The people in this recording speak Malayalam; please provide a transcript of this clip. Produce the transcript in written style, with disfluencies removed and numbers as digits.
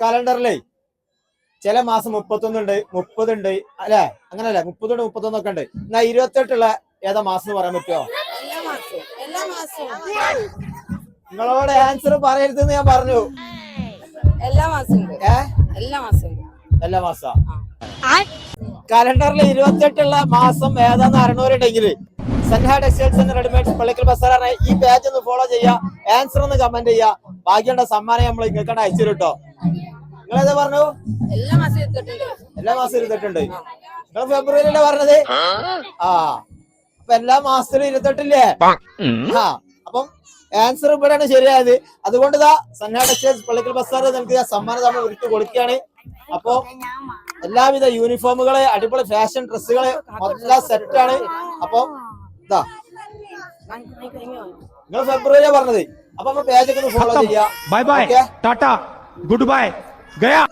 കലണ്ടറിലേ ചില മാസം 31 ഉണ്ട്, 30 ഉണ്ട്, അല്ലെ? അങ്ങനല്ലേ, 30 ഉണ്ട്, 31 ഒക്കെ ഉണ്ട്. എന്നാ 28 ഏതാ മാസം എന്ന് പറയാൻ പറ്റുമോ? നിങ്ങളോട് ആൻസർ പറയരുതെന്ന് ഞാൻ പറഞ്ഞു. എല്ലാ മാസം കലണ്ടറിൽ 28 മാസം ഏതാന്ന് അറിയണവരുണ്ടെങ്കിൽ Sanha textiles and readymades Pallikkal ബസാറാണ്. ഈ പേജ് ഒന്ന് ഫോളോ ചെയ്യാ, ആൻസർ ഒന്ന് കമന്റ് ചെയ്യാ. ബാക്കിയുള്ള സമ്മാനം നമ്മൾ ഇങ്ങോട്ടാണ് അയച്ചു കേട്ടോ. നിങ്ങളേതാ പറഞ്ഞു? എല്ലാ മാസം 28 നിങ്ങൾ ഫെബ്രുവരിയിലെ പറഞ്ഞത്. അപ്പൊ എല്ലാ മാസത്തിലും 28 അപ്പം ആൻസർ ഇവിടെയാണ് ശരിയായത്. അതുകൊണ്ട് സൻഹ ടെക്സ്റ്റൈൽസ് പള്ളിക്കൽ ബസാർ നമുക്ക് സമ്മാനം നമ്മൾ ഒരുക്കി കൊടുക്കുകയാണ്. അപ്പൊ എല്ലാവിധ യൂണിഫോമുകള്, അടിപൊളി ഫാഷൻ ഡ്രസ്സുകള് എല്ലാം സെറ്റാണ്. അപ്പൊ നിങ്ങൾ ഫെബ്രുവരിയാണ് പറഞ്ഞത്. അപ്പൊ പേജൊക്കെ ഒന്ന് ഫോളോ ചെയ്യാം. Bye bye, tata, good bye, Gaya.